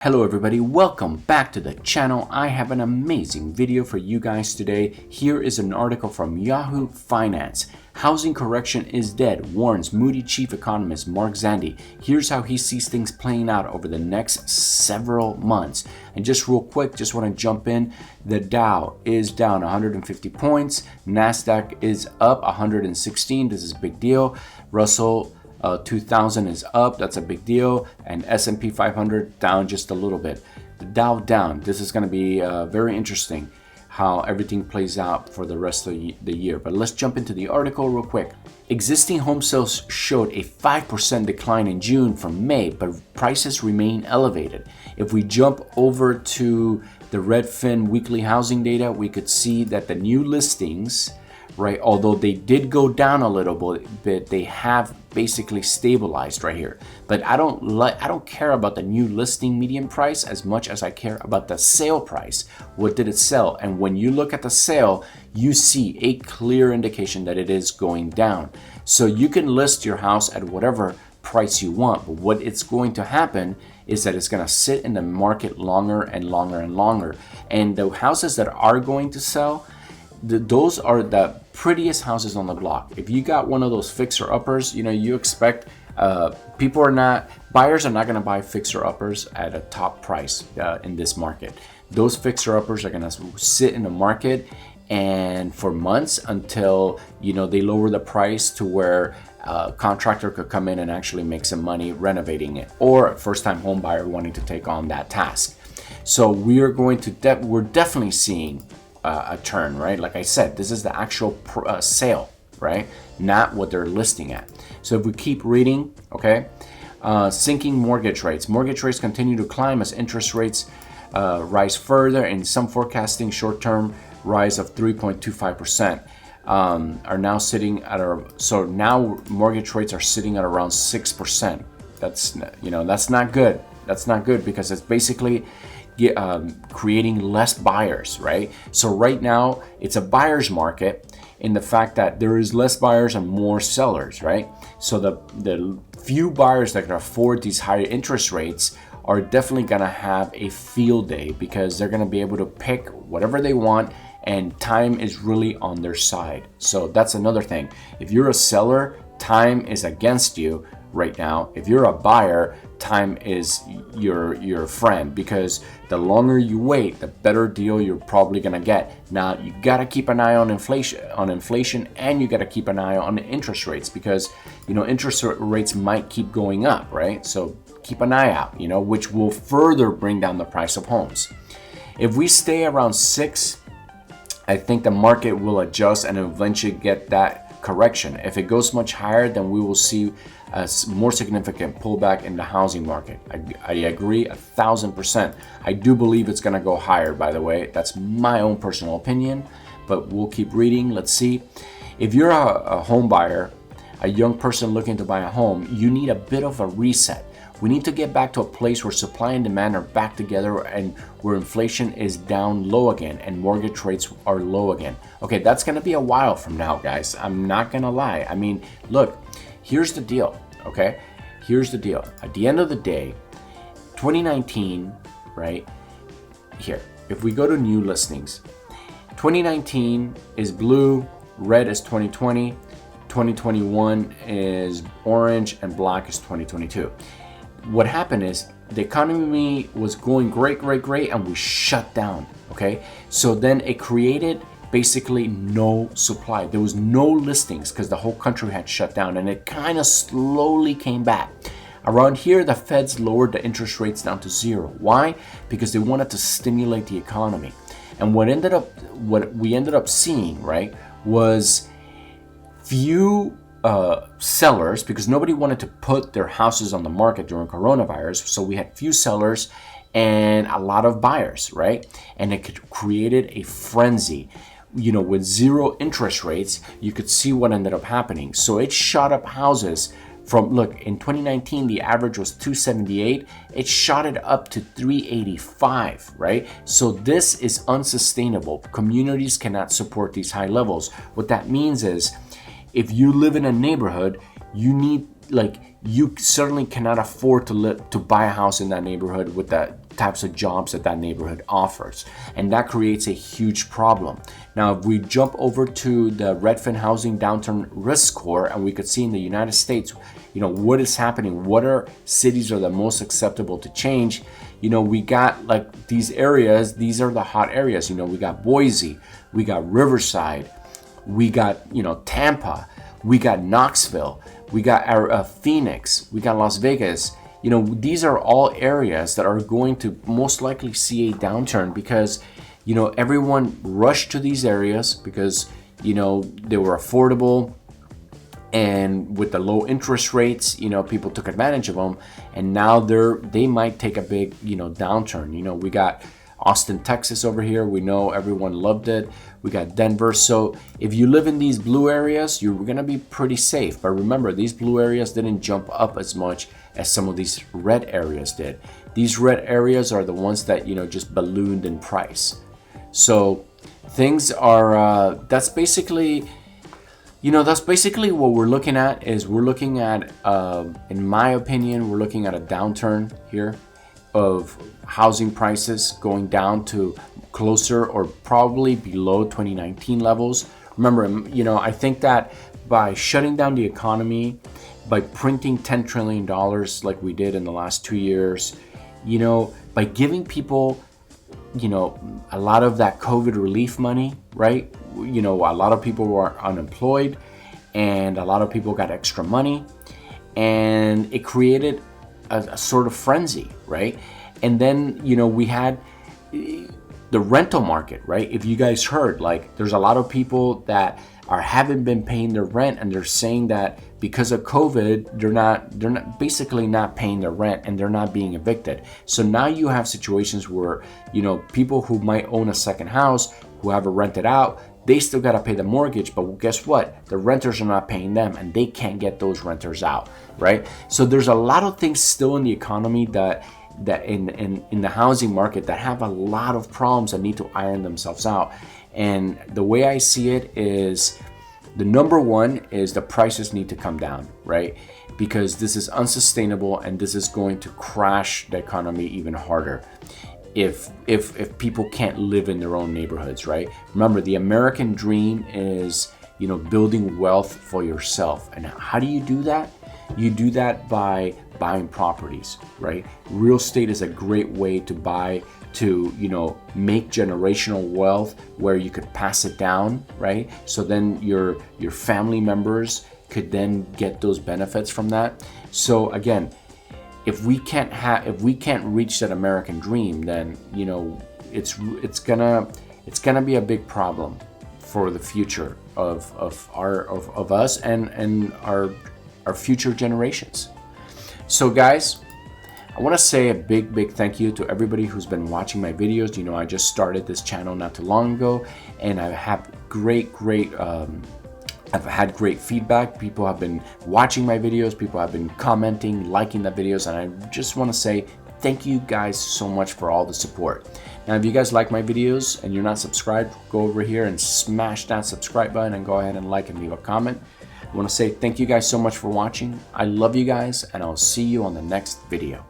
Hello everybody, welcome back to the channel. I have an amazing video for you guys today. Here is an article from Yahoo Finance. Housing correction is dead, warns Moody chief economist Mark Zandi. Here's how he sees things playing out over the next several months. And just real quick, just want to jump in. The Dow is down 150 points. NASDAQ is up 116. This is a big deal. Russell 2000 is up, that's a big deal, and S&P 500 down just a little bit. The Dow down. This is going to be very interesting how everything plays out for the rest of the year. But let's jump into the article real quick. Existing home sales showed a 5% decline in June from May, but prices remain elevated. If we jump over to the Redfin weekly housing data, we could see that the new listings, right, although they did go down a little bit, they have basically stabilized right here. But I don't care about the new listing median price as much as I care about the sale price. What did it sell? And when you look at the sale, you see a clear indication that it is going down. So you can list your house at whatever price you want, but what it's going to happen is that it's going to sit in the market longer and longer and longer. And the houses that are going to sell, those are the prettiest houses on the block. If you got one of those fixer-uppers, you expect buyers are not going to buy fixer-uppers at a top price in this market. Those fixer-uppers are going to sit in the market and for months until they lower the price to where a contractor could come in and actually make some money renovating it, or a first-time home buyer wanting to take on that task. So we're definitely seeing a turn, right? Like I said, this is the actual sale, right? Not what they're listing at. So if we keep reading, okay, sinking mortgage rates. Mortgage rates continue to climb as interest rates rise further. In some forecasting, short-term rise of 3.25% are now sitting at so now mortgage rates are sitting at around 6%. That's not good. That's not good because it's basically creating less buyers, right? So right now it's a buyer's market in the fact that there is less buyers and more sellers, right? So the few buyers that can afford these higher interest rates are definitely gonna have a field day because they're gonna be able to pick whatever they want and time is really on their side. So that's another thing. If you're a seller, time is against you right now. If you're a buyer, time is your friend because the longer you wait, the better deal you're probably gonna get. Now you gotta keep an eye on inflation, and you gotta keep an eye on interest rates because interest rates might keep going up, right? So keep an eye out, which will further bring down the price of homes. If we stay around 6, I think the market will adjust and eventually get that correction. If it goes much higher, then we will see a more significant pullback in the housing market. I agree 1,000%. I do believe it's going to go higher, by the way. That's my own personal opinion, but we'll keep reading. Let's see. If you're a home buyer, a young person looking to buy a home, you need a bit of a reset. We need to get back to a place where supply and demand are back together and where inflation is down low again and mortgage rates are low again. Okay, that's going to be a while from now, guys. I'm not going to lie. I mean, look, here's the deal, okay? Here's the deal. At the end of the day, 2019, right? Here, if we go to new listings, 2019 is blue, red is 2020, 2021 is orange, and black is 2022. What happened is the economy was going great, and we shut down, okay? So then it created basically no supply. There was no listings because the whole country had shut down, and it kind of slowly came back. Around here, the Feds lowered the interest rates down to 0. Why? Because they wanted to stimulate the economy. And what we ended up seeing, right, was few sellers, because nobody wanted to put their houses on the market during coronavirus. So we had few sellers and a lot of buyers, right? And it created a frenzy. With 0 interest rates, you could see what ended up happening. So it shot up houses from, look, in 2019, the average was 278. It shot it up to 385, right? So this is unsustainable. Communities cannot support these high levels. What that means is if you live in a neighborhood, you certainly cannot afford to buy a house in that neighborhood with that types of jobs that that neighborhood offers, and that creates a huge problem. Now, if we jump over to the Redfin Housing Downturn Risk Score, and we could see in the United States, what is happening, what are cities are the most acceptable to change. We got like these areas, these are the hot areas. We got Boise, we got Riverside, we got Tampa, we got Knoxville, we got Phoenix, we got Las Vegas. These are all areas that are going to most likely see a downturn because everyone rushed to these areas because they were affordable, and with the low interest rates, people took advantage of them, and now they might take a big downturn. We got Austin, Texas over here. We know everyone loved it. We got Denver. So if you live in these blue areas, you're gonna be pretty safe. But remember, these blue areas didn't jump up as much as some of these red areas did. These red areas are the ones that just ballooned in price. So things are that's basically what we're looking at. We're looking at in my opinion, we're looking at a downturn here of housing prices going down to closer or probably below 2019 levels. Remember, I think that by shutting down the economy, by printing $10 trillion like we did in the last 2 years, by giving people, a lot of that COVID relief money, right? A lot of people were unemployed and a lot of people got extra money, and it created a sort of frenzy, right? And then, we had the rental market, right? If you guys heard, like, there's a lot of people that haven't been paying their rent, and they're saying that because of COVID, they're not basically not paying their rent, and they're not being evicted. So now you have situations where, people who might own a second house, who have it rented out, they still got to pay the mortgage, but guess what? The renters are not paying them, and they can't get those renters out, right? So there's a lot of things still in the economy that in the housing market that have a lot of problems that need to iron themselves out. And the way I see it is, the number one is the prices need to come down, right? Because this is unsustainable, and this is going to crash the economy even harder if people can't live in their own neighborhoods, right? Remember, the American dream is building wealth for yourself. And how do you do that? You do that by buying properties, right? Real estate is a great way to make generational wealth where you could pass it down, right? So then your family members could then get those benefits from that. So again, if we can't reach that American dream, then it's gonna be a big problem for the future of us and our future generations. So guys, I want to say a big thank you to everybody who's been watching my videos. I just started this channel not too long ago, and I have I've had great feedback. People have been watching my videos, people have been commenting, liking the videos, and I just want to say thank you guys so much for all the support. Now, if you guys like my videos and you're not subscribed, go over here and smash that subscribe button and go ahead and like and leave a comment. I want to say thank you guys so much for watching. I love you guys, and I'll see you on the next video.